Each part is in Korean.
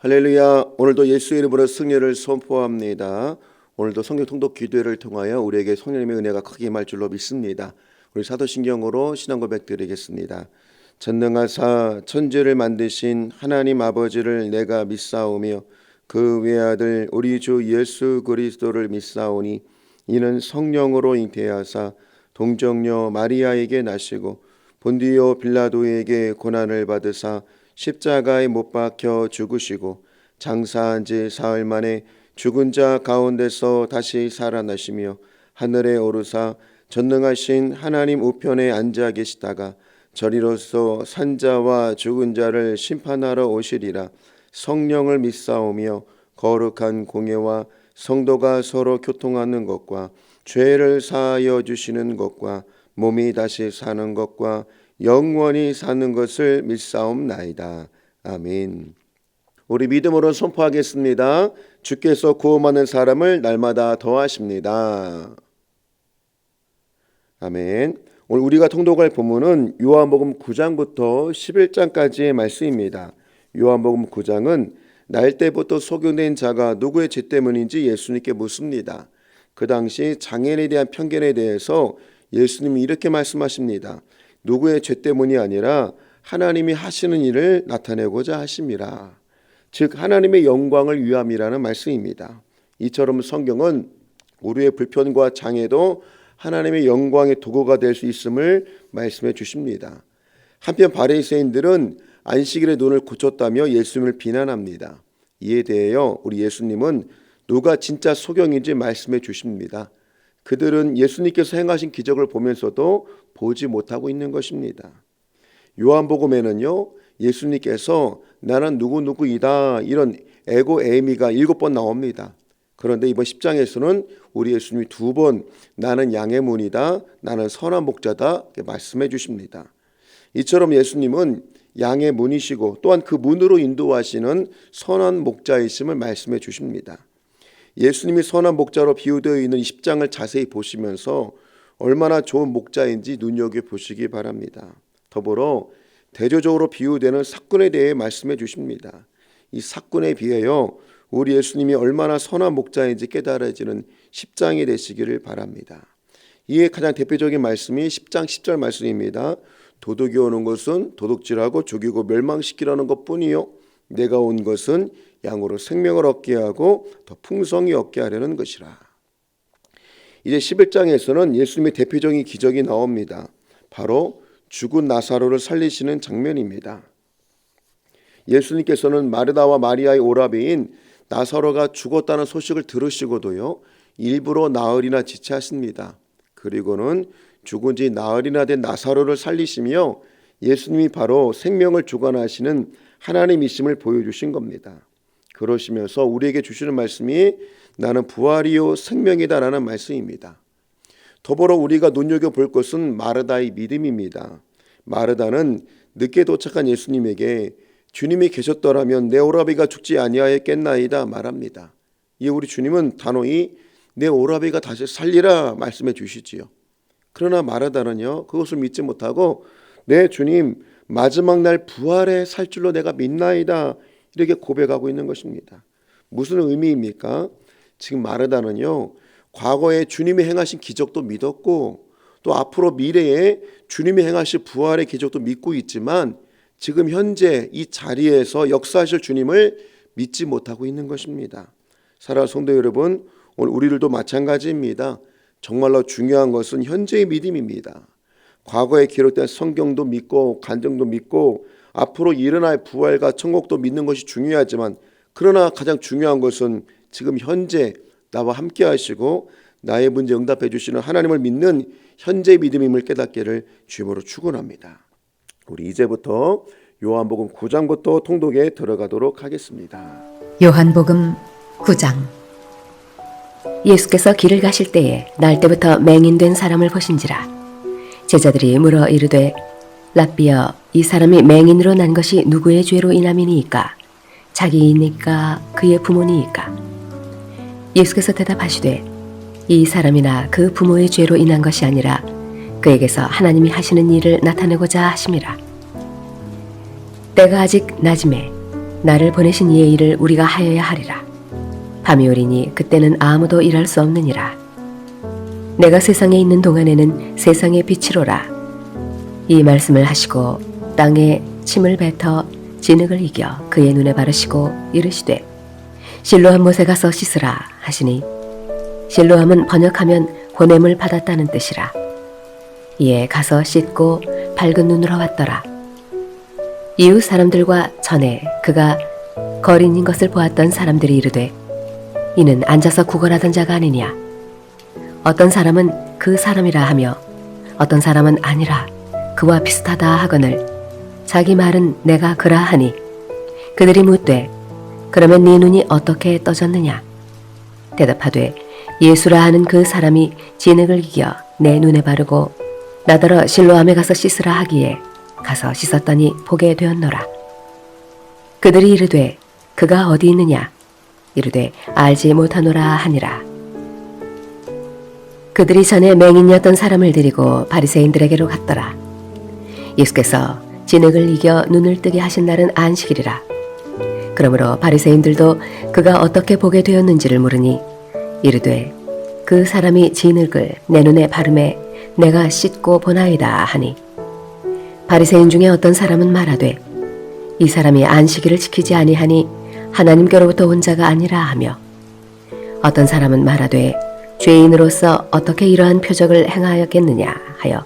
할렐루야. 오늘도 예수 이름으로 승리를 선포합니다. 오늘도 성경 통독 기도회를 통하여 우리에게 성령님의 은혜가 크게 임할 줄로 믿습니다. 우리 사도신경으로 신앙 고백 드리겠습니다. 전능하사 천지를 만드신 하나님 아버지를 내가 믿사오며 그 외아들 우리 주 예수 그리스도를 믿사오니 이는 성령으로 잉태하사 동정녀 마리아에게 나시고 본디오 빌라도에게 고난을 받으사 십자가에 못 박혀 죽으시고 장사한 지 사흘 만에 죽은 자 가운데서 다시 살아나시며 하늘에 오르사 전능하신 하나님 우편에 앉아 계시다가 저리로서 산자와 죽은 자를 심판하러 오시리라. 성령을 믿사오며 거룩한 공예와 성도가 서로 교통하는 것과 죄를 사하여 주시는 것과 몸이 다시 사는 것과 영원히 사는 것을 믿사옵나이다. 아멘. 우리 믿음으로 선포하겠습니다. 주께서 구원하는 사람을 날마다 더하십니다. 아멘. 오늘 우리가 통독할 본문은 요한복음 9장부터 11장까지의 말씀입니다. 요한복음 9장은 날 때부터 소경된 자가 누구의 죄 때문인지 예수님께 묻습니다. 그 당시 장애인에 대한 편견에 대해서 예수님이 이렇게 말씀하십니다. 누구의 죄 때문이 아니라 하나님이 하시는 일을 나타내고자 하심이라. 즉 하나님의 영광을 위함이라는 말씀입니다. 이처럼 성경은 우리의 불편과 장애도 하나님의 영광의 도구가 될 수 있음을 말씀해 주십니다. 한편 바리새인들은 안식일에 눈을 고쳤다며 예수님을 비난합니다. 이에 대하여 우리 예수님은 누가 진짜 소경인지 말씀해 주십니다. 그들은 예수님께서 행하신 기적을 보면서도 보지 못하고 있는 것입니다. 요한복음에는요, 예수님께서 나는 누구누구이다 이런 에고 에이미가 7번 나옵니다. 그런데 이번 10장에서는 우리 예수님이 2번 나는 양의 문이다, 나는 선한 목자다 이렇게 말씀해 주십니다. 이처럼 예수님은 양의 문이시고 또한 그 문으로 인도하시는 선한 목자이심을 말씀해 주십니다. 예수님이 선한 목자로 비유되어 있는 10장을 자세히 보시면서 얼마나 좋은 목자인지 눈여겨보시기 바랍니다. 더불어 대조적으로 비유되는 삭군에 대해 말씀해 주십니다. 이 삭군에 비하여 우리 예수님이 얼마나 선한 목자인지 깨달아지는 10장이 되시기를 바랍니다. 이에 가장 대표적인 말씀이 10장 10절 말씀입니다. 도둑이 오는 것은 도둑질하고 죽이고 멸망시키려는 것뿐이요 내가 온 것은 양으로 생명을 얻게 하고 더 풍성히 얻게 하려는 것이라. 이제 11장에서는 예수님의 대표적인 기적이 나옵니다. 바로 죽은 나사로를 살리시는 장면입니다. 예수님께서는 마르다와 마리아의 오라비인 나사로가 죽었다는 소식을 들으시고도요 일부러 나흘이나 지체하십니다. 그리고는 죽은 지 나흘이나 된 나사로를 살리시며 예수님이 바로 생명을 주관하시는 하나님이심을 보여주신 겁니다. 그러시면서 우리에게 주시는 말씀이 나는 부활이요 생명이다라는 말씀입니다. 더불어 우리가 눈여겨볼 것은 마르다의 믿음입니다. 마르다는 늦게 도착한 예수님에게 주님이 계셨더라면 내 오라비가 죽지 아니하였겠나이다 말합니다. 이 우리 주님은 단호히 내 오라비가 다시 살리라 말씀해 주시지요. 그러나 마르다는요 그것을 믿지 못하고 내 주님 마지막 날 부활에 살 줄로 내가 믿나이다 이렇게 고백하고 있는 것입니다. 무슨 의미입니까? 지금 마르다는요 과거에 주님이 행하신 기적도 믿었고 또 앞으로 미래에 주님이 행하실 부활의 기적도 믿고 있지만 지금 현재 이 자리에서 역사하실 주님을 믿지 못하고 있는 것입니다. 사랑하는 성도 여러분, 오늘 우리들도 마찬가지입니다. 정말로 중요한 것은 현재의 믿음입니다. 과거에 기록된 성경도 믿고 간증도 믿고 앞으로 일어날 부활과 천국도 믿는 것이 중요하지만 그러나 가장 중요한 것은 지금 현재 나와 함께 하시고 나의 문제 응답해 주시는 하나님을 믿는 현재의 믿음임을 깨닫기를 주님으로 축원합니다. 우리 이제부터 요한복음 9장부터 통독에 들어가도록 하겠습니다. 요한복음 9장. 예수께서 길을 가실 때에 날 때부터 맹인된 사람을 보신지라. 제자들이 물어 이르되 랍비여 이 사람이 맹인으로 난 것이 누구의 죄로 인함이니이까? 자기이니까 그의 부모니이까? 예수께서 대답하시되 이 사람이나 그 부모의 죄로 인한 것이 아니라 그에게서 하나님이 하시는 일을 나타내고자 하심이라. 때가 아직 낮음에 나를 보내신 이의 일을 우리가 하여야 하리라. 밤이 오리니 그때는 아무도 일할 수 없느니라. 내가 세상에 있는 동안에는 세상의 빛이로라. 이 말씀을 하시고 땅에 침을 뱉어 진흙을 이겨 그의 눈에 바르시고 이르시되 실로암 못에 가서 씻으라 하시니 실로암은 번역하면 보냄을 받았다는 뜻이라. 이에 가서 씻고 밝은 눈으로 왔더라. 이웃 사람들과 전에 그가 거린인 것을 보았던 사람들이 이르되 이는 앉아서 구걸하던 자가 아니냐. 어떤 사람은 그 사람이라 하며 어떤 사람은 아니라 그와 비슷하다 하거늘 자기 말은 내가 그라 하니 그들이 묻되 그러면 네 눈이 어떻게 떠졌느냐. 대답하되 예수라 하는 그 사람이 진흙을 이겨 내 눈에 바르고 나더러 실로암에 가서 씻으라 하기에 가서 씻었더니 보게 되었노라. 그들이 이르되 그가 어디 있느냐. 이르되 알지 못하노라 하니라. 그들이 전에 맹인이었던 사람을 데리고 바리새인들에게로 갔더라. 예수께서 진흙을 이겨 눈을 뜨게 하신 날은 안식일이라. 그러므로 바리새인들도 그가 어떻게 보게 되었는지를 물으니 이르되 그 사람이 진흙을 내 눈에 바르매 내가 씻고 보나이다 하니 바리새인 중에 어떤 사람은 말하되 이 사람이 안식일을 지키지 아니하니 하나님께로부터 온 자가 아니라 하며 어떤 사람은 말하되 죄인으로서 어떻게 이러한 표적을 행하였겠느냐 하여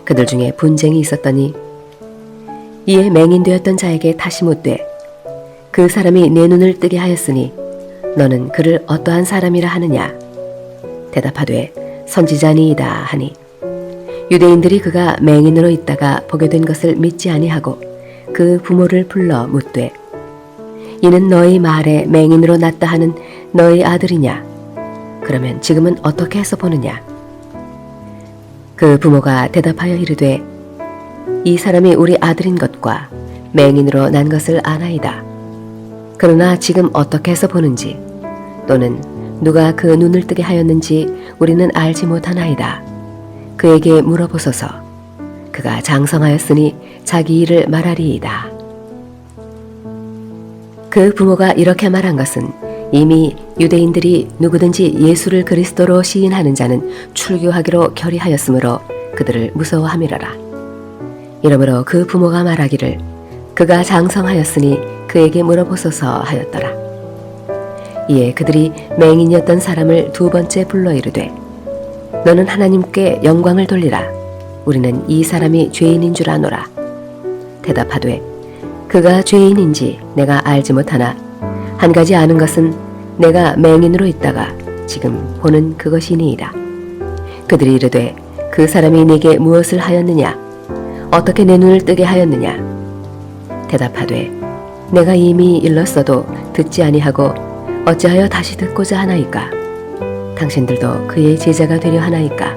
그들 중에 분쟁이 있었더니 이에 맹인되었던 자에게 다시 묻되 그 사람이 내 눈을 뜨게 하였으니 너는 그를 어떠한 사람이라 하느냐. 대답하되 선지자니이다 하니 유대인들이 그가 맹인으로 있다가 보게 된 것을 믿지 아니하고 그 부모를 불러 묻되 이는 너희 말에 맹인으로 났다 하는 너희 아들이냐. 그러면 지금은 어떻게 해서 보느냐. 그 부모가 대답하여 이르되 이 사람이 우리 아들인 것과 맹인으로 난 것을 아나이다. 그러나 지금 어떻게 해서 보는지 또는 누가 그 눈을 뜨게 하였는지 우리는 알지 못하나이다. 그에게 물어보소서. 그가 장성하였으니 자기 일을 말하리이다. 그 부모가 이렇게 말한 것은 이미 유대인들이 누구든지 예수를 그리스도로 시인하는 자는 출교하기로 결의하였으므로 그들을 무서워함이라라. 이러므로 그 부모가 말하기를 그가 장성하였으니 그에게 물어보소서 하였더라. 이에 그들이 맹인이었던 사람을 두 번째 불러 이르되 너는 하나님께 영광을 돌리라. 우리는 이 사람이 죄인인 줄 아노라. 대답하되 그가 죄인인지 내가 알지 못하나 한 가지 아는 것은 내가 맹인으로 있다가 지금 보는 그것이니이다. 그들이 이르되 그 사람이 네게 무엇을 하였느냐. 어떻게 내 눈을 뜨게 하였느냐. 대답하되 내가 이미 일렀어도 듣지 아니하고 어찌하여 다시 듣고자 하나이까. 당신들도 그의 제자가 되려 하나이까.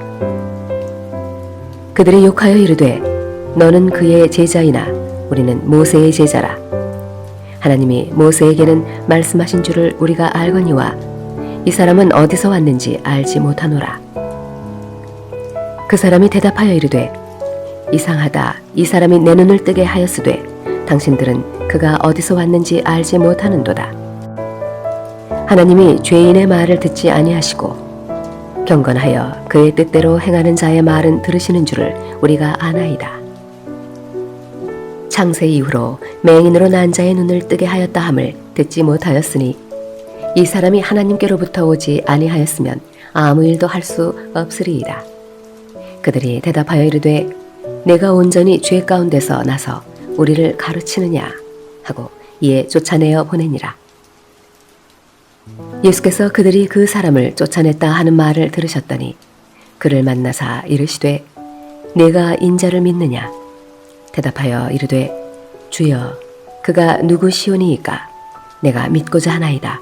그들이 욕하여 이르되 너는 그의 제자이나 우리는 모세의 제자라. 하나님이 모세에게는 말씀하신 줄을 우리가 알거니와 이 사람은 어디서 왔는지 알지 못하노라. 그 사람이 대답하여 이르되 이상하다. 이 사람이 내 눈을 뜨게 하였으되 당신들은 그가 어디서 왔는지 알지 못하는도다. 하나님이 죄인의 말을 듣지 아니하시고 경건하여 그의 뜻대로 행하는 자의 말은 들으시는 줄을 우리가 아나이다. 창세 이후로 맹인으로 난 자의 눈을 뜨게 하였다 함을 듣지 못하였으니 이 사람이 하나님께로부터 오지 아니하였으면 아무 일도 할 수 없으리이다. 그들이 대답하여 이르되 내가 온전히 죄 가운데서 나서 우리를 가르치느냐 하고 이에 쫓아내어 보내니라. 예수께서 그들이 그 사람을 쫓아냈다 하는 말을 들으셨더니 그를 만나사 이르시되 내가 인자를 믿느냐. 대답하여 이르되 주여 그가 누구시오니이까. 내가 믿고자 하나이다.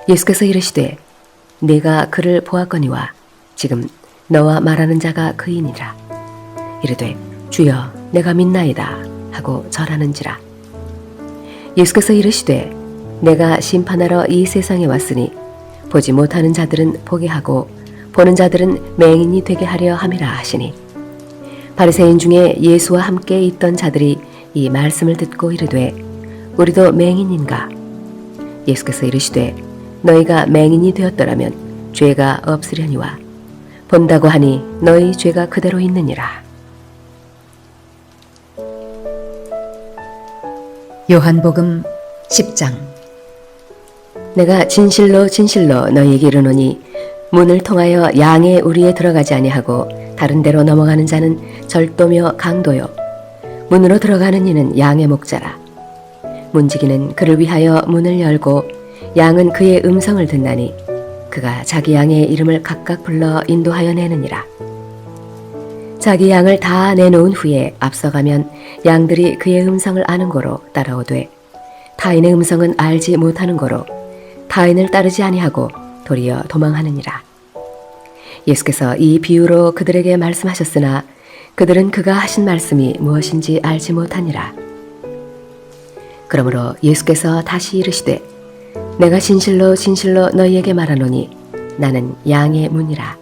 예수께서 이르시되 내가 그를 보았거니와 지금 너와 말하는 자가 그이니라. 이르되 주여 내가 믿나이다 하고 절하는지라. 예수께서 이르시되 내가 심판하러 이 세상에 왔으니 보지 못하는 자들은 보게 하고 보는 자들은 맹인이 되게 하려 함이라 하시니 바리새인 중에 예수와 함께 있던 자들이 이 말씀을 듣고 이르되 우리도 맹인인가? 예수께서 이르시되 너희가 맹인이 되었더라면 죄가 없으려니와 본다고 하니 너희 죄가 그대로 있느니라. 요한복음 10장. 내가 진실로 진실로 너희에게 이르노니 문을 통하여 양의 우리에 들어가지 아니하고 다른 데로 넘어가는 자는 절도며 강도요 문으로 들어가는 이는 양의 목자라. 문지기는 그를 위하여 문을 열고 양은 그의 음성을 듣나니 그가 자기 양의 이름을 각각 불러 인도하여 내느니라. 자기 양을 다 내놓은 후에 앞서가면 양들이 그의 음성을 아는 고로 따라오되 타인의 음성은 알지 못하는 고로 타인을 따르지 아니하고 도리어 도망하느니라. 예수께서 이 비유로 그들에게 말씀하셨으나 그들은 그가 하신 말씀이 무엇인지 알지 못하니라. 그러므로 예수께서 다시 이르시되 내가 진실로 진실로 너희에게 말하노니 나는 양의 문이라.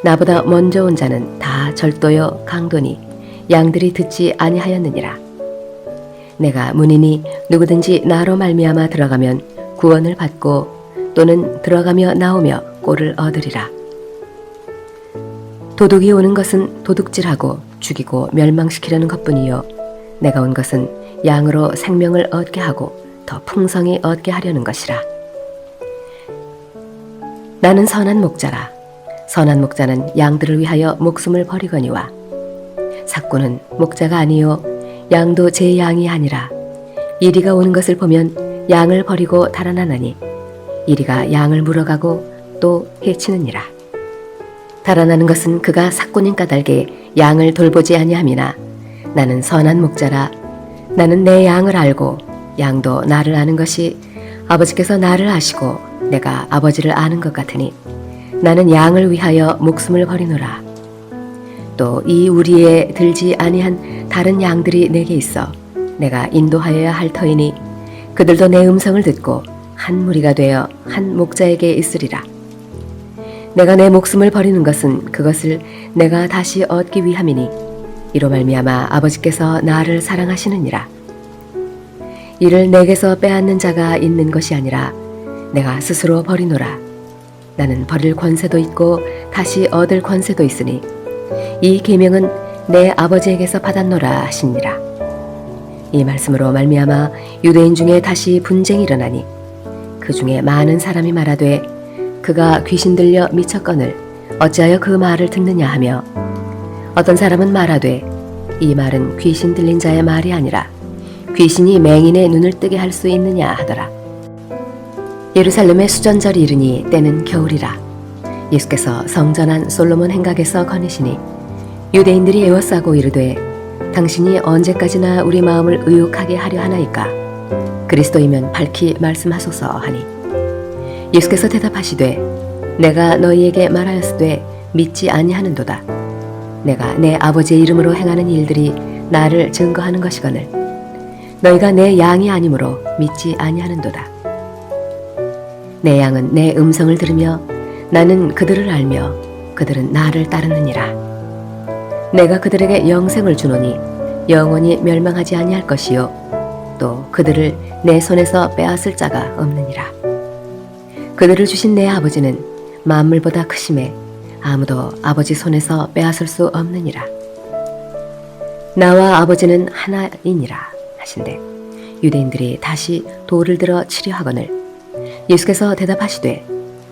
나보다 먼저 온 자는 다 절도요 강도니 양들이 듣지 아니하였느니라. 내가 문이니 누구든지 나로 말미암아 들어가면 구원을 받고 또는 들어가며 나오며 꼴을 얻으리라. 도둑이 오는 것은 도둑질하고 죽이고 멸망시키려는 것뿐이요 내가 온 것은 양으로 생명을 얻게 하고 더 풍성히 얻게 하려는 것이라. 나는 선한 목자라. 선한 목자는 양들을 위하여 목숨을 버리거니와 삭구는 목자가 아니요 양도 제 양이 아니라 이리가 오는 것을 보면 양을 버리고 달아나나니 이리가 양을 물어가고 또 해치느니라. 달아나는 것은 그가 삭구님 까닭에 양을 돌보지 아니함이나 나는 선한 목자라. 나는 내 양을 알고 양도 나를 아는 것이 아버지께서 나를 아시고 내가 아버지를 아는 것 같으니 나는 양을 위하여 목숨을 버리노라. 또 이 우리에 들지 아니한 다른 양들이 내게 있어 내가 인도하여야 할 터이니 그들도 내 음성을 듣고 한 무리가 되어 한 목자에게 있으리라. 내가 내 목숨을 버리는 것은 그것을 내가 다시 얻기 위함이니 이로 말미암아 아버지께서 나를 사랑하시느니라. 이를 내게서 빼앗는 자가 있는 것이 아니라 내가 스스로 버리노라. 나는 버릴 권세도 있고 다시 얻을 권세도 있으니 이 계명은 내 아버지에게서 받았노라 하시니라. 이 말씀으로 말미암아 유대인 중에 다시 분쟁이 일어나니 그 중에 많은 사람이 말하되 그가 귀신 들려 미쳤거늘 어찌하여 그 말을 듣느냐 하며 어떤 사람은 말하되 이 말은 귀신 들린 자의 말이 아니라 귀신이 맹인의 눈을 뜨게 할 수 있느냐 하더라. 예루살렘의 수전절이 이르니 때는 겨울이라. 예수께서 성전 안 솔로몬 행각에서 거니시니 유대인들이 애워싸고 이르되 당신이 언제까지나 우리 마음을 의혹하게 하려 하나이까? 그리스도이면 밝히 말씀하소서 하니 예수께서 대답하시되 내가 너희에게 말하였으되 믿지 아니하는도다. 내가 내 아버지의 이름으로 행하는 일들이 나를 증거하는 것이거늘 너희가 내 양이 아니므로 믿지 아니하는도다. 내 양은 내 음성을 들으며 나는 그들을 알며 그들은 나를 따르느니라. 내가 그들에게 영생을 주노니 영원히 멸망하지 아니할 것이요 또 그들을 내 손에서 빼앗을 자가 없느니라. 그들을 주신 내 아버지는 만물보다 크심에 아무도 아버지 손에서 빼앗을 수 없느니라. 나와 아버지는 하나이니라 하신대 유대인들이 다시 돌을 들어 치려 하거늘 예수께서 대답하시되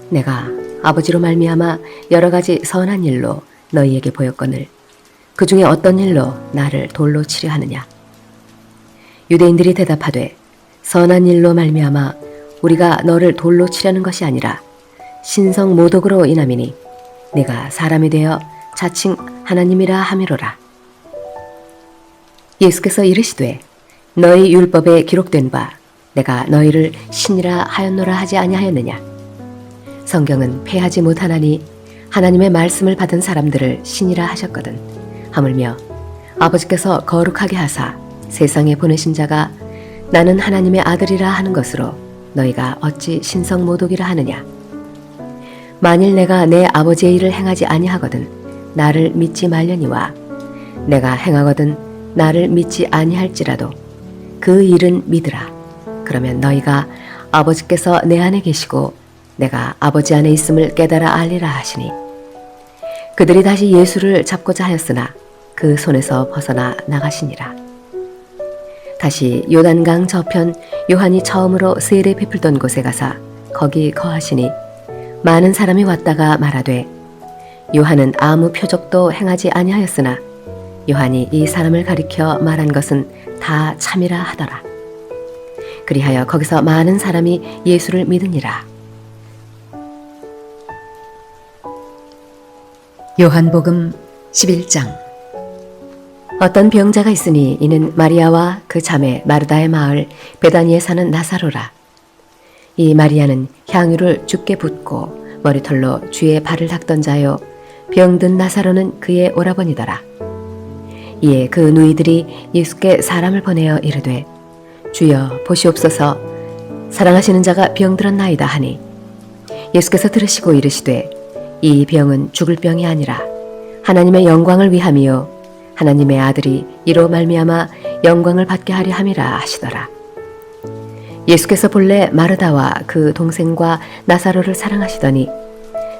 내가 아버지로 말미암아 여러 가지 선한 일로 너희에게 보였거늘 그 중에 어떤 일로 나를 돌로 치려 하느냐. 유대인들이 대답하되 선한 일로 말미암아 우리가 너를 돌로 치려는 것이 아니라 신성 모독으로 인함이니 네가 사람이 되어 자칭 하나님이라 함이로라. 예수께서 이르시되 너희 율법에 기록된 바 내가 너희를 신이라 하였노라 하지 아니하였느냐. 성경은 패하지 못하나니 하나님의 말씀을 받은 사람들을 신이라 하셨거든. 하물며 아버지께서 거룩하게 하사 세상에 보내신 자가 나는 하나님의 아들이라 하는 것으로 너희가 어찌 신성 모독이라 하느냐. 만일 내가 내 아버지의 일을 행하지 아니하거든 나를 믿지 말려니와 내가 행하거든 나를 믿지 아니할지라도 그 일은 믿으라. 그러면 너희가 아버지께서 내 안에 계시고 내가 아버지 안에 있음을 깨달아 알리라 하시니 그들이 다시 예수를 잡고자 하였으나 그 손에서 벗어나 나가시니라. 다시 요단강 저편 요한이 처음으로 세례 베풀던 곳에 가사 거기 거하시니 많은 사람이 왔다가 말하되 요한은 아무 표적도 행하지 아니하였으나 요한이 이 사람을 가리켜 말한 것은 다 참이라 하더라. 그리하여 거기서 많은 사람이 예수를 믿으니라. 요한복음 11장. 어떤 병자가 있으니 이는 마리아와 그 자매 마르다의 마을 베다니에 사는 나사로라. 이 마리아는 향유를 주께 붓고 머리털로 주의 발을 닦던 자요 병든 나사로는 그의 오라버니더라. 이에 그 누이들이 예수께 사람을 보내어 이르되 주여 보시옵소서 사랑하시는 자가 병들었나이다 하니 예수께서 들으시고 이르시되 이 병은 죽을 병이 아니라 하나님의 영광을 위함이요 하나님의 아들이 이로 말미암아 영광을 받게 하려 함이라 하시더라. 예수께서 본래 마르다와 그 동생과 나사로를 사랑하시더니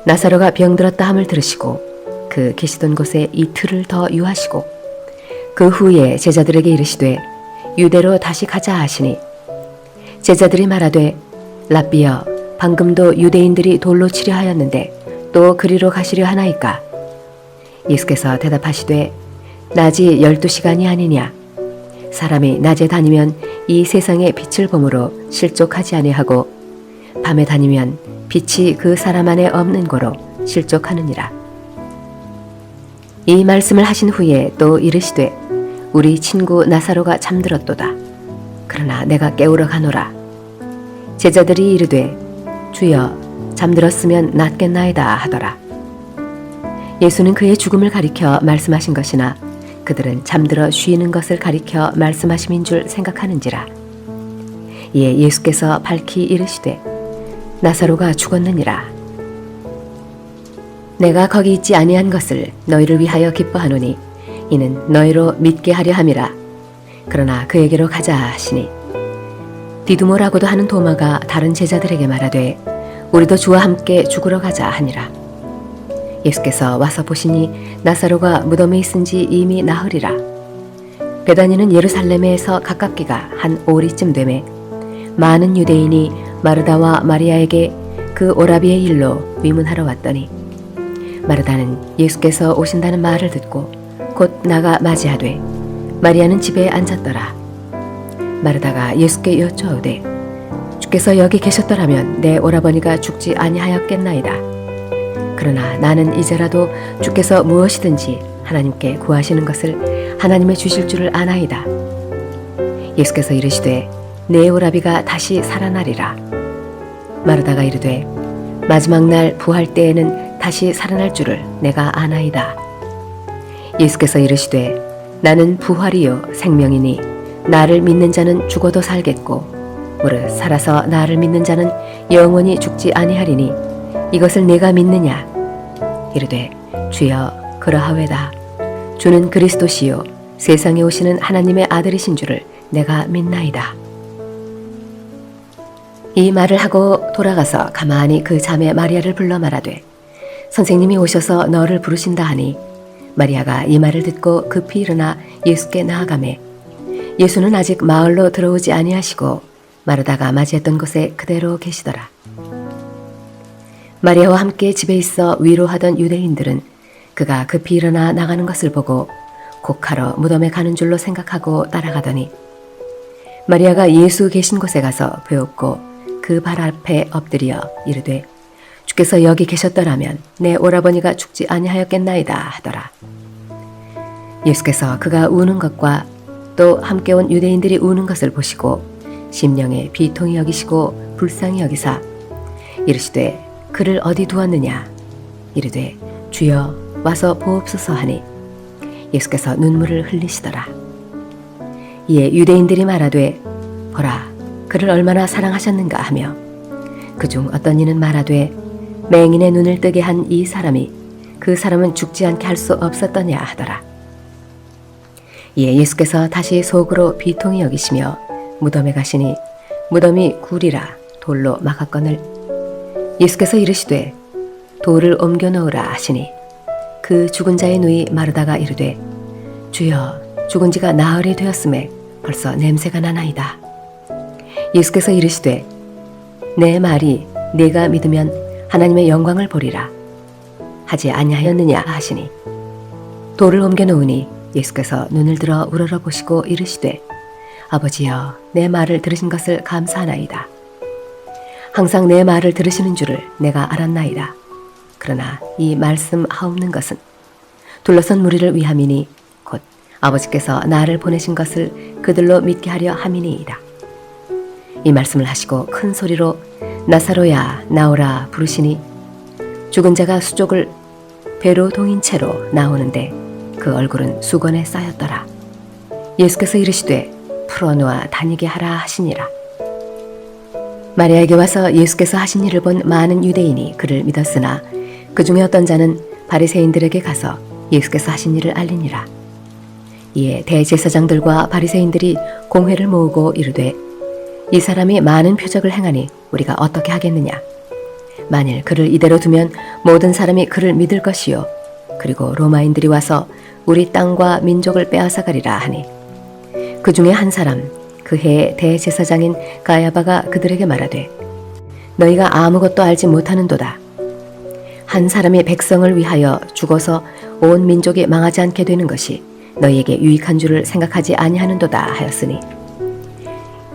나사로가 병들었다 함을 들으시고 그 계시던 곳에 이틀을 더 유하시고 그 후에 제자들에게 이르시되 유대로 다시 가자 하시니 제자들이 말하되 랍비여 방금도 유대인들이 돌로 치려 하였는데 또 그리로 가시려 하나이까? 예수께서 대답하시되 낮이 12시간이 아니냐? 사람이 낮에 다니면 이 세상의 빛을 보므로 실족하지 아니하고 밤에 다니면 빛이 그 사람 안에 없는 고로 실족하느니라. 이 말씀을 하신 후에 또 이르시되 우리 친구 나사로가 잠들었도다. 그러나 내가 깨우러 가노라. 제자들이 이르되 주여 잠들었으면 낫겠나이다 하더라. 예수는 그의 죽음을 가리켜 말씀하신 것이나 그들은 잠들어 쉬는 것을 가리켜 말씀하심인 줄 생각하는지라. 이에 예수께서 밝히 이르시되 나사로가 죽었느니라. 내가 거기 있지 아니한 것을 너희를 위하여 기뻐하노니 이는 너희로 믿게 하려 함이라. 그러나 그에게로 가자 하시니 디두모라고도 하는 도마가 다른 제자들에게 말하되 우리도 주와 함께 죽으러 가자 하니라. 예수께서 와서 보시니 나사로가 무덤에 있은지 이미 나흘이라. 베다니는 예루살렘에서 가깝기가 한 오리쯤 되매 많은 유대인이 마르다와 마리아에게 그 오라비의 일로 위문하러 왔더니 마르다는 예수께서 오신다는 말을 듣고 곧 나가 맞이하되 마리아는 집에 앉았더라. 마르다가 예수께 여쭈어오되 주께서 여기 계셨더라면 내 오라버니가 죽지 아니하였겠나이다. 그러나 나는 이제라도 주께서 무엇이든지 하나님께 구하시는 것을 하나님의 주실 줄을 아나이다. 예수께서 이르시되 내 오라비가 다시 살아나리라. 마르다가 이르되 마지막 날 부활 때에는 다시 살아날 줄을 내가 아나이다. 예수께서 이르시되 나는 부활이요 생명이니 나를 믿는 자는 죽어도 살겠고 무릇 살아서 나를 믿는 자는 영원히 죽지 아니하리니 이것을 내가 믿느냐? 이르되 주여 그러하외다. 주는 그리스도시요 세상에 오시는 하나님의 아들이신 줄을 내가 믿나이다. 이 말을 하고 돌아가서 가만히 그 자매 마리아를 불러 말하되 선생님이 오셔서 너를 부르신다 하니 마리아가 이 말을 듣고 급히 일어나 예수께 나아가매 예수는 아직 마을로 들어오지 아니하시고 마르다가 맞이했던 곳에 그대로 계시더라. 마리아와 함께 집에 있어 위로하던 유대인들은 그가 급히 일어나 나가는 것을 보고 곡하러 무덤에 가는 줄로 생각하고 따라가더니 마리아가 예수 계신 곳에 가서 배웠고 그 발 앞에 엎드려 이르되 주께서 여기 계셨더라면 내 오라버니가 죽지 아니하였겠나이다 하더라. 예수께서 그가 우는 것과 또 함께 온 유대인들이 우는 것을 보시고 심령에 비통히 여기시고 불쌍히 여기사 이르시되 그를 어디 두었느냐? 이르되 주여 와서 보옵소서 하니 예수께서 눈물을 흘리시더라. 이에 유대인들이 말하되 보라 그를 얼마나 사랑하셨는가 하며 그중 어떤 이는 말하되 맹인의 눈을 뜨게 한 이 사람이 그 사람은 죽지 않게 할 수 없었더냐 하더라. 이에 예수께서 다시 속으로 비통히 여기시며 무덤에 가시니 무덤이 굴이라 돌로 막았거늘 예수께서 이르시되 돌을 옮겨 놓으라 하시니 그 죽은 자의 누이 마르다가 이르되 주여 죽은 지가 나흘이 되었음에 벌써 냄새가 나나이다. 예수께서 이르시되 내 말이 네가 믿으면 하나님의 영광을 보리라 하지 아니하였느냐 하시니 돌을 옮겨 놓으니 예수께서 눈을 들어 우러러 보시고 이르시되 아버지여 내 말을 들으신 것을 감사하나이다. 항상 내 말을 들으시는 줄을 내가 알았나이다. 그러나 이 말씀 하옵는 것은 둘러선 무리를 위함이니 곧 아버지께서 나를 보내신 것을 그들로 믿게 하려 함이니이다. 이 말씀을 하시고 큰 소리로 나사로야 나오라 부르시니 죽은 자가 수족을 배로 동인 채로 나오는데 그 얼굴은 수건에 쌓였더라. 예수께서 이르시되 풀어놓아 다니게 하라 하시니라. 마리아에게 와서 예수께서 하신 일을 본 많은 유대인이 그를 믿었으나 그 중에 어떤 자는 바리새인들에게 가서 예수께서 하신 일을 알리니라. 이에 대제사장들과 바리새인들이 공회를 모으고 이르되 이 사람이 많은 표적을 행하니 우리가 어떻게 하겠느냐. 만일 그를 이대로 두면 모든 사람이 그를 믿을 것이요 그리고 로마인들이 와서 우리 땅과 민족을 빼앗아가리라 하니 그 중에 한 사람 그 해의 대제사장인 가야바가 그들에게 말하되 너희가 아무것도 알지 못하는도다. 한 사람이 백성을 위하여 죽어서 온 민족이 망하지 않게 되는 것이 너희에게 유익한 줄을 생각하지 아니하는도다 하였으니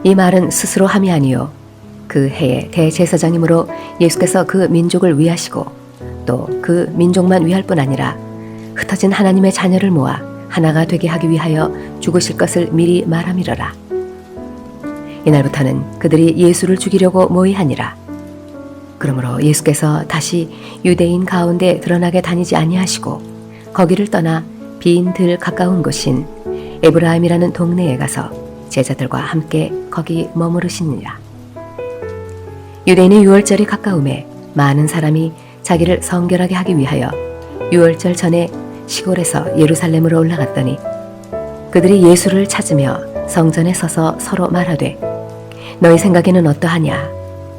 이 말은 스스로 함이 아니요 그 해의 대제사장이므로 예수께서 그 민족을 위하시고 또 그 민족만 위할 뿐 아니라 흩어진 하나님의 자녀를 모아 하나가 되게 하기 위하여 죽으실 것을 미리 말함이러라. 이날부터는 그들이 예수를 죽이려고 모의하니라. 그러므로 예수께서 다시 유대인 가운데 드러나게 다니지 아니하시고 거기를 떠나 빈 들 가까운 곳인 에브라임이라는 동네에 가서 제자들과 함께 거기 머무르시니라. 유대인의 유월절이 가까움에 많은 사람이 자기를 성결하게 하기 위하여 유월절 전에 시골에서 예루살렘으로 올라갔더니 그들이 예수를 찾으며 성전에 서서 서로 말하되 너희 생각에는 어떠하냐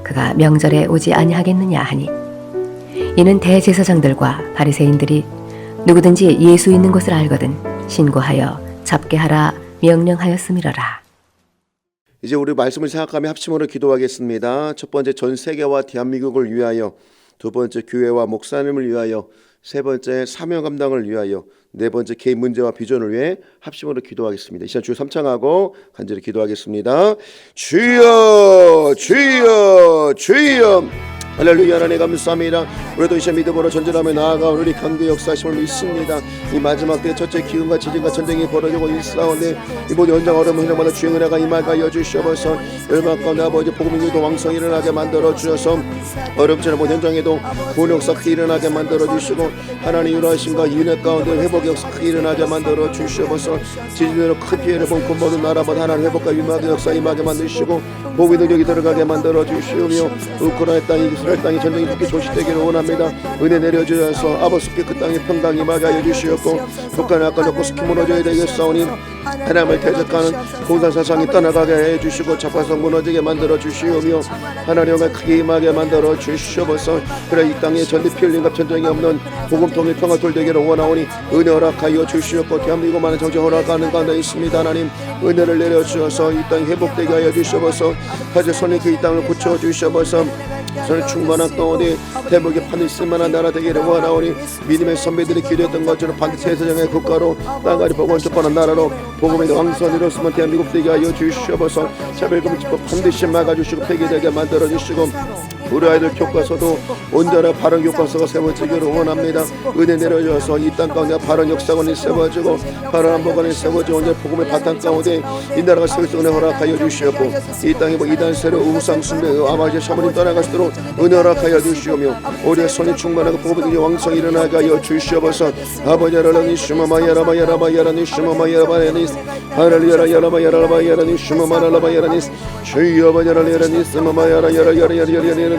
그가 명절에 오지 아니하겠느냐 하니 이는 대제사장들과 바리새인들이 누구든지 예수 있는 곳을 알거든 신고하여 잡게 하라 명령하였음이러라. 이제 우리 말씀을 생각하며 합심으로 기도하겠습니다. 첫 번째 전 세계와 대한민국을 위하여, 두 번째 교회와 목사님을 위하여, 세 번째 사명 감당을 위하여, 네 번째 개인 문제와 비전을 위해 합심으로 기도하겠습니다. 이 시간 주여 삼창하고 간절히 기도하겠습니다. 주여 주여 주여 할렐루야. 하나님 감사합니다. 우리도 이 시간 믿음으로 전진하며 나아가 우리 강도 역사심을 믿습니다. 이 마지막 때 첫째 기근과 지진과 전쟁이 벌어지고 있사오니 이번 연장 어려운 현장마다 주의 은혜가 임하여 주시옵소서. 열방 가운데 아버지 복음의 일도 왕성히 일어나게 만들어 주셔서 어렵지 않은 현장에도 구원 역사 크게 일어나게 만들어 주시고 하나님 유라하심과 은혜 가운데 회복 역사 크게 일어나게 만들어 주시옵소서. 지진으로 큰 피해를 본 모든 나라마다 하나님 회복과 위마의 역사 임하게 만드시고 복음의 능력이 들어가게 만들어 주시오며 우크라이나 땅이 이스라엘 땅이 전쟁이 붙게 조시되기를 원합니다. 은혜 내려주셔서 아버지께 그 땅에 평강 임하게 하여 주시옵고 북한의 악과 적고 스키 무너져야 되겠사오니 하나님을 대적하는 공산사상이 떠나가게 해주시고 자파성 무너지게 만들어 주시오며 하나님 영광 크게 임하게 만들어 주시옵소서. 그래 이 땅에 전대 피 흘림과 전쟁이 없는 복음통일 평화 돌되기를 원하오니 은혜 허락하여 주시옵고 대한민국 많은 정치 허락하는 가운데 있습니다. 하나님 은혜를 내려주셔서 이 땅이 회복되게 하여 주시옵소서. 하제 손이 그 이 땅을 고쳐주시옵소서. 저는 충만한 가운데 대목에 반드시 쓸만한 나라 되기를 원하오니 믿음의 선배들이 기도했던 것처럼 반드시 세상의 국가로 땅아리 복원접하는 나라로 복음의 왕성을 이뤘으면 대한민국 되게 하여 주시옵소서. 차별금지법 반드시 막아주시고 폐기되게 만들어주시고 우리 아이들 교과서도 온전한 바른 교과서가 세워지기를 원합니다. 은혜 내려줘서 이 땅 가운데 바른 역사관이 세워지고 바른 안보관이 세워지고 온전한 복음의 바탕 가운데 이 나라가 세워서 은혜 허락하여 주시옵고 이 땅에 이단 세력 우상 숭배 아마지 샤머님 떠나가시도록 은혜 허락하여 주시오며 우리의 손이 충만하고 복음의 왕성이 일어나게 하여 주시옵소서. 아버지 하나님 슈마마야라마야라마야라니 슈마마야라마야니 하랄리야라야라마야라마야라니 슈마마라라마야라니 주여 아버지 하나님 스마마야라야라야라야라야라니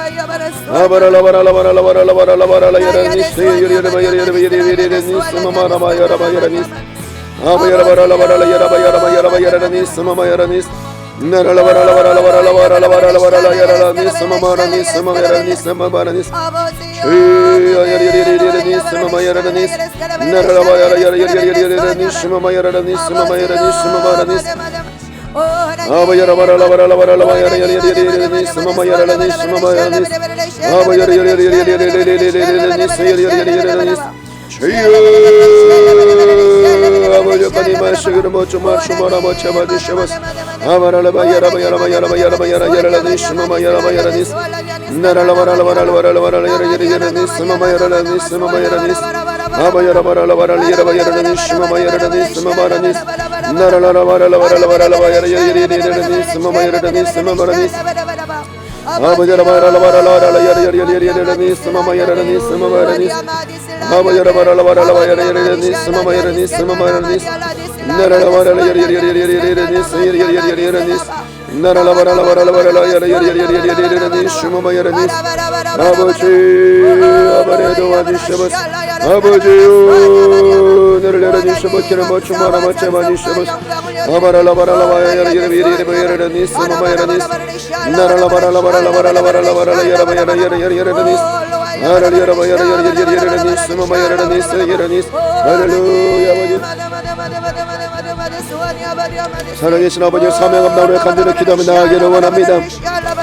살아계신 아버지 사명 감당으로 간절히 기도하며 나아가기를 원합니다.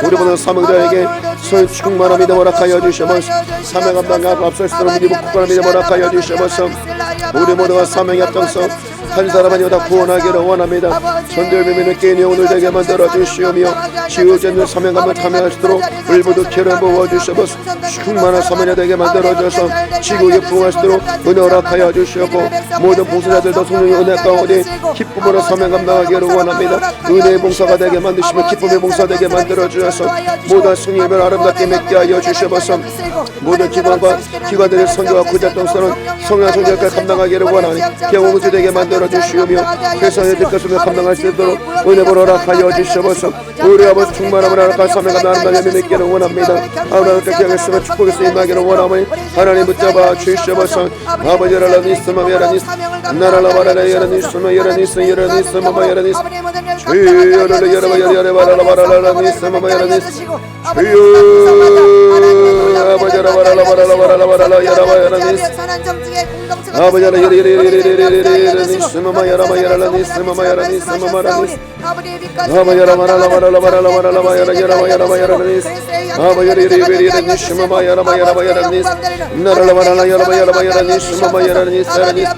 우리 모든 사명자에게 소유 충만한 믿음 허락하여 주시옵소서. 사명 감당에 앞설 수 있도록 믿음 굳건한 믿음 허락하여 주시옵소서. 우리 모두가 사명에 앞장서 한 사람 아니오다 구원하기를 원합니다. 전들비밀은 깨인 영혼을 되게 만들어 주시오며 지우지 않는 사명감을 참여하시도록 울부도 기름 부어 주시옵소서. 충만한 사명이 되게 만들어 주셔서 지구에 부응하시도록 은혜 허락하여 주시옵고 모든 봉사자들도 성령의 은혜 가운데 기쁨으로 사명 감당하기를 원합니다. 은혜의 봉사가 되게 만드시며 기쁨의 봉사 되게 만들어 주셔서 모든 성령을 아름답게 맺게 하여 주시옵소서. 모든 기관들의 선교와 구제동서는 성령 성결까지 감당하기를 원하니 경험이 되게 만들어 주시오며 회사의 뜻을 감당할 수 있도록 은혜를 허락하여 주시옵소서. 우리 아버지 충만함을 허락한 사명 감당하는 믿기를 원합니다. 아버지 기억했으면 축복에서 임하기를 원하오니 하나님 붙잡아 주시옵소서. 아버지를 라니스마 야라니스 나라라 바라라 야라니스마 야라니스 야라니스마 야라니스 주여를 여러바라라바라라바라라니스마 야라니스 주여 아버지라 바라라바라라바라라바라라 야라바야라니스 아버지라 야라야라야라니스마 야라바야라니스마 야라니스마 마라니스 아버지라 바라라바라라바라라바라라 야라바야라바야라니스 아버지라 야라야라니스마 야라바야라바야라니스 나라라 바라라 야라바야라바야라니스마 야라니스 야라니스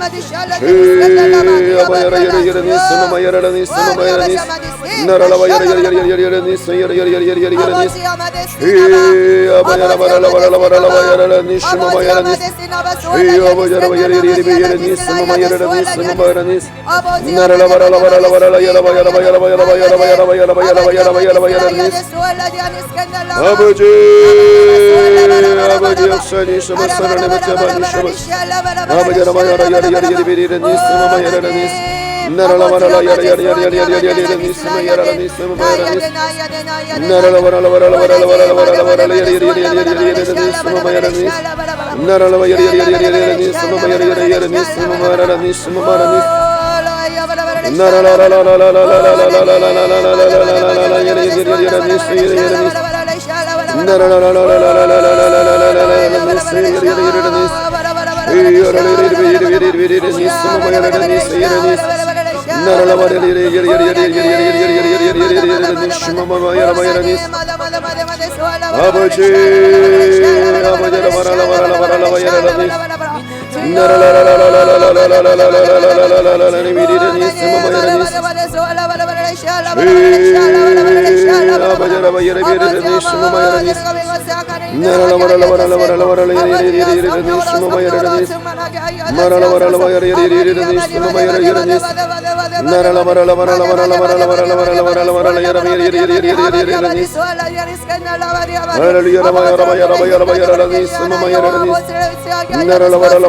주여 아버지라 야라야라니스마 야라니스마 나라라 야라야라야라니스 야라야라야라니스 주여 아버지라 야라니스마 주여 아버지라 야라야라니스마 야라니스마 나라라 바라라바라라바라라 야라바야라바야라바야라바야라바야라바야라바야라바야라니스 아버지 역사하시옵소서. 하나님의 잡아주시옵소서. 아버지라 바야라야라야라야라니스마 야라니스 나라라 바라라 야라야라야라야라니스마 야라니스마 야라니스 나라라 바라라바라라바라라바라라바라라 야라야라야라야라니스마 야라니스 나라라 바야라야라야라니스마 야라야라야라니스마 야라니스마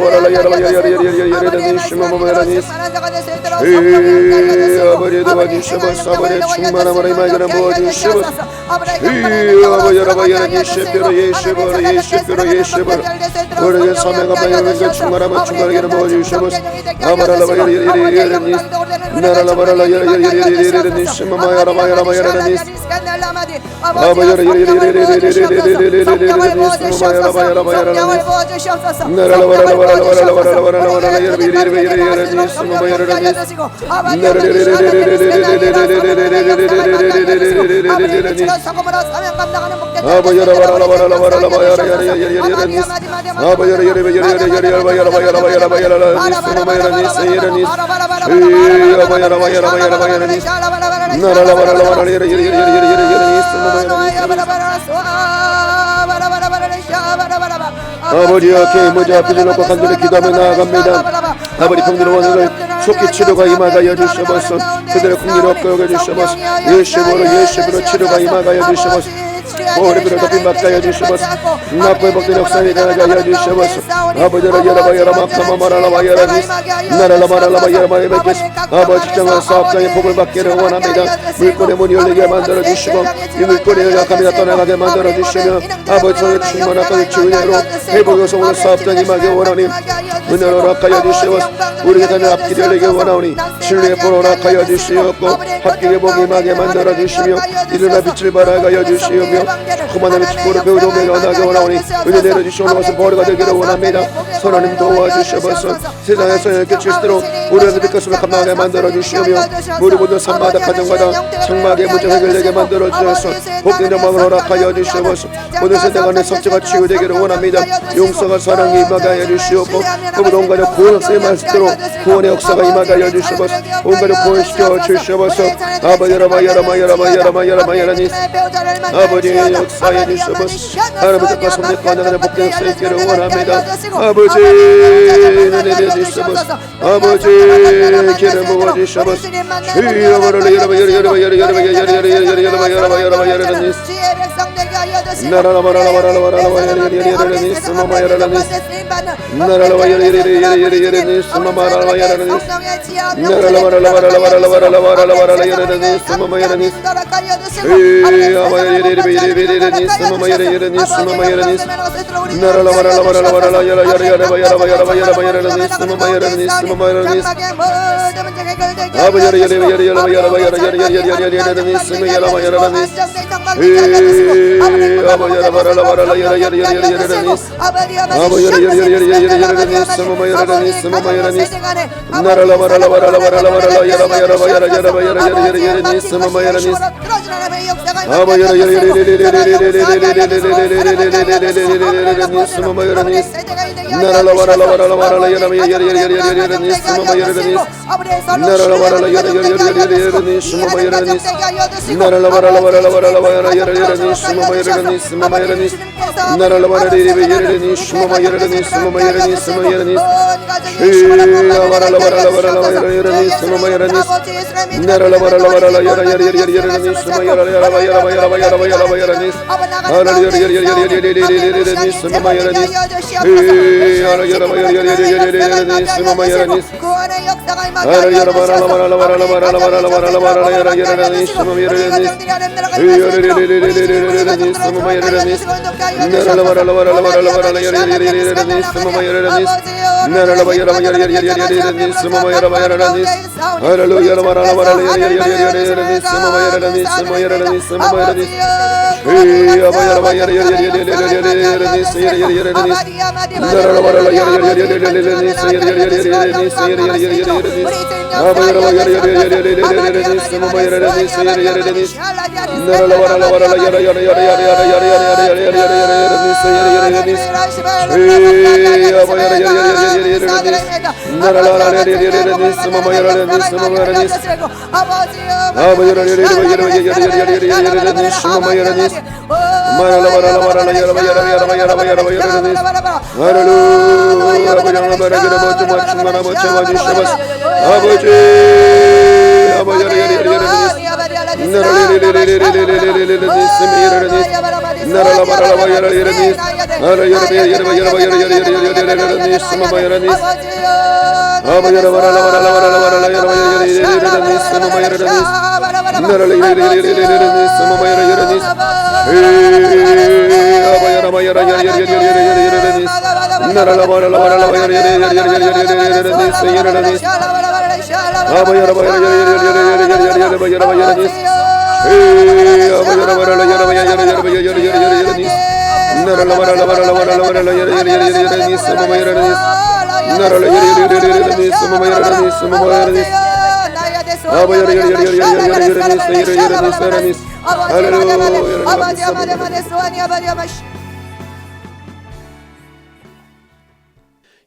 야라니스 아버지 도와주셔서 아버지 충만함을 임하기를 부어주셔서 아버지 예수께로 예수께로 예수께로 예수께로 우리에게 사명과 방향을 충만함을 충만하기를 부어주셔서 아버지여 개무지 앞에 놓고 간절히 기도하며 나아갑니다. 아버지 평들어원을 속히 치료가 임하여 주시옵소서. 그들의 궁리를 얻게 주시옵소서. 예수로 치료가 임하여 주시옵소서. 오래비로 높이 막가여 주시옵소서. 나쁜 복된 역사에 일어나게 주시옵소서. 아버지를 열어봐 카마마라라바 열어니 나라라바라라바 열어봐 예배께서 아버지 직장과 사업장의 복을 받기를 원합니다. 물꼬의 문이 열리게 만들어 주시고 이 물꼬의 약함이나 떠나가게 만들어 주시며 아버지 손에 충만한 가득 은혜로 회복에서 오늘 사업장이 임하게 원하니 은혜로 락하여 주시옵소서. 우리에게 다는 앞길이 열리게 원하오니 진리의 보로 락하여 주시옵고 합격의 복이 임하게 만들어 주시며 일어나 빛을 발하여 주시오며 그만함의 축복으로 배우도며 나게 원하오니 은혜 내려주시오는 것은 보루가 되기를 원합니다. 선하님 도와주시옵소서. 세상에서 이렇게 질수록 우리의 빛것으로 감당하게 만들어 주시오며 우리 모든 삶마다 가정마다 창막의 문제가 해결되게 만들어 주셔서 복된 영광을 허락하여 주시옵소서. 모든 세상 안에 섭제가 치유되기를 원합니다. 용서가 사랑이 임하게 하여 주시옵고 그분 온 가족 구원 역사에 말씀대로 구원의 역사가 임하게 하여 주시옵소서. 온 가족 구원시켜 주시옵소서. 아버지 여러니 아버지의 역사에 주시옵소서. 하나님과 성령과 하나님의 복된 역사에 있기를 원합니다. 아버지 은혜 주시옵소서. 아버지 기름 부어 주시옵소서.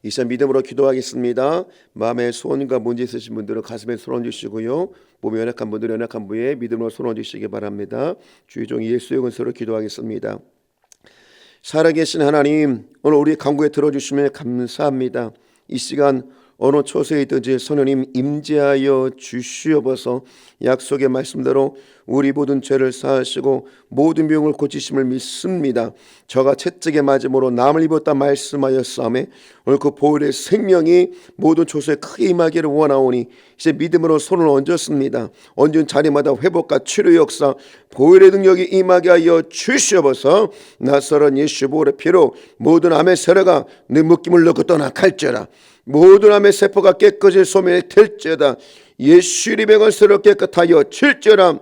이제 믿음으로 기도하겠습니다. 마음에 소원과 문제 있으신 분들은 가슴에 손 얹으시고요. 몸이 연약한 분들은 연약한 부위에 믿음으로 손 얹으시기 바랍니다. 주의 종 예수의 근소로 기도하겠습니다. 살아계신 하나님, 오늘 우리 간구에 들어주시면 감사합니다. 이 시간 어느 처소에 있든지 성령님 임재하여 주시옵소서. 약속의 말씀대로 우리 모든 죄를 사하시고 모든 병을 고치심을 믿습니다. 저가 채찍에 맞음으로 남을 입었다 말씀하였사오매 오늘 그 보혈의 생명이 모든 처소에 크게 임하기를 원하오니 이제 믿음으로 손을 얹었습니다. 얹은 자리마다 회복과 치료 역사 보혈의 능력이 임하게 하여 주시옵소서. 나사렛 예수 보혈의 피로 모든 암의 세력아 내 묶임을 넣고 떠나갈지어다. 모든 암의 세포가 깨끗이 소멸될지어다. 예수 이름의 권세로 깨끗하여 칠지어다.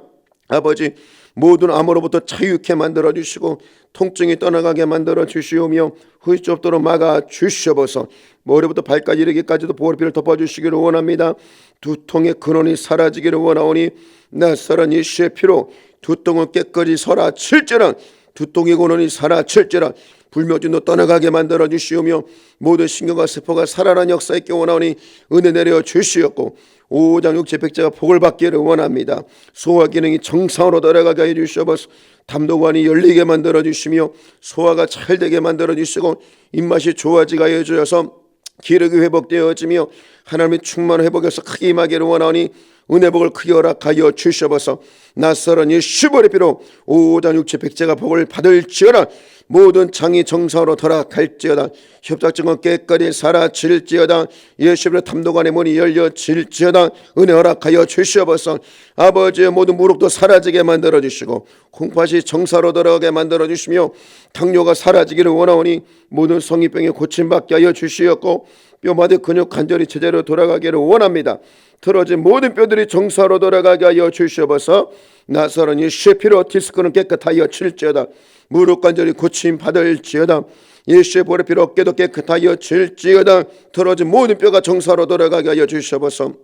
아버지, 모든 암으로부터 자유케 만들어 주시고 통증이 떠나가게 만들어 주시오며 흠이 없도록 막아 주시옵소서. 머리부터 발까지 이르기까지도 보혈피를 덮어주시기를 원합니다. 두통의 근원이 사라지기를 원하오니 나사렛 예수의 피로 두통은 깨끗이 사라질지라. 두통의 근원이 사라질지라. 불묘진도 떠나가게 만들어 주시오며 모든 신경과 세포가 살아난 역사 있게 원하오니 은혜 내려 주시옵고 오장육체 백제가 복을 받기를 원합니다. 소화 기능이 정상으로 돌아가게 해 주시옵소서. 담도관이 열리게 만들어 주시며 소화가 잘 되게 만들어 주시고 입맛이 좋아지게 해 주셔서 기력이 회복되어지며 하나님의 충만한 회복에서 크게 임하기를 원하오니 은혜복을 크게 허락하여 주시옵소서. 나사렛 예수의 피로 오장육체 백제가 복을 받을지어다. 모든 장이 정상으로 돌아갈지어다. 협착증은 깨끗이 사라질지어다. 예수의 담도관의 문이 열려질지어다. 은혜 허락하여 주시옵소서. 아버지의 모든 무릎도 사라지게 만들어 주시고 콩팥이 정상으로 돌아가게 만들어 주시며 당뇨가 사라지기를 원하오니 모든 성인병이 고침받게 하여 주시옵고 뼈마디 근육 관절이 제대로 돌아가기를 원합니다. 틀어진 모든 뼈들이 정상으로 돌아가게 하여 주시옵소서. 나사렛 예수의 피로 디스크는 깨끗하여 칠지어다. 무릎 관절이 고침 받을지어다. 예수의 보혈의 피로 어깨도 깨끗하여 칠지어다. 틀어진 모든 뼈가 정상으로 돌아가게 하여 주시옵소서.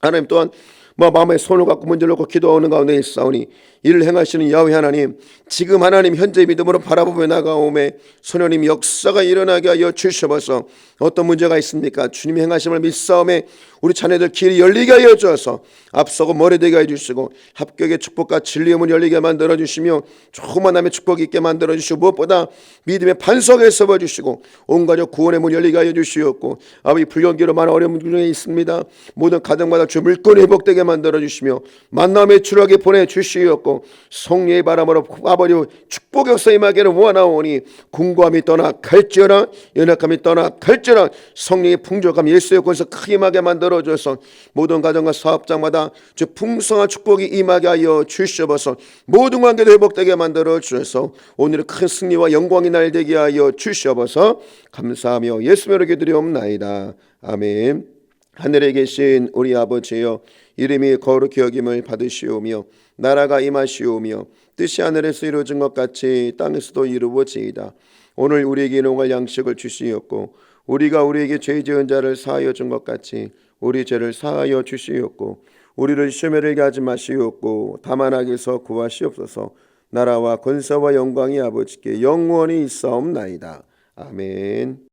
하나님 또한 마음에 손을 갖고 문제를 놓고 기도하는 가운데 있사오니 이를 행하시는 야훼 하나님, 지금 하나님 현재 믿음으로 바라보며 나가오매 성령님 역사가 일어나게 하여 주시옵소서. 어떤 문제가 있습니까? 주님이 행하심을 믿사오매 우리 자녀들 길이 열리게 하여 주셔서 앞서고 머리 되게 해주시고 합격의 축복과 진리의 문 열리게 만들어 주시며 조그만함의 축복이 있게 만들어 주시고 무엇보다 믿음의 반석에 서버 주시고 온 가족 구원의 문 열리게 하여 주시옵고 아버지 불경기로 많은 어려운 중에 있습니다. 모든 가정마다 주 물건이 회복되게 만들어 주시며 만남의 추락에 보내주시옵고 성령의 바람으로 아버지 축복 역사 임하기를 원하오니 궁고함이 떠나갈지어다. 연약함이 떠나갈지어다. 성령의 풍족함 예수의 권세 크게 임하게 만들어 주셔서 모든 가정과 사업장마다 주 풍성한 축복이 임하게 하여 주시옵소서. 모든 관계도 회복되게 만들어 주셔서 오늘의 큰 승리와 영광이 날 되게 하여 주시옵소서. 감사하며 예수님으로 기도드리옵나이다. 아멘. 하늘에 계신 우리 아버지여, 이름이 거룩히 여김을 받으시오며 나라가 임하시오며 뜻이 하늘에서 이루어진 것 같이 땅에서도 이루어지이다. 오늘 우리에게 일용할 양식을 주시옵고 우리가 우리에게 죄 지은 자를 사하여 준 것 같이 우리 죄를 사하여 주시옵고 우리를 시험에 들게 하지 마시옵고 다만 악에서 구하시옵소서. 나라와 권세와 영광이 아버지께 영원히 있사옵나이다. 아멘.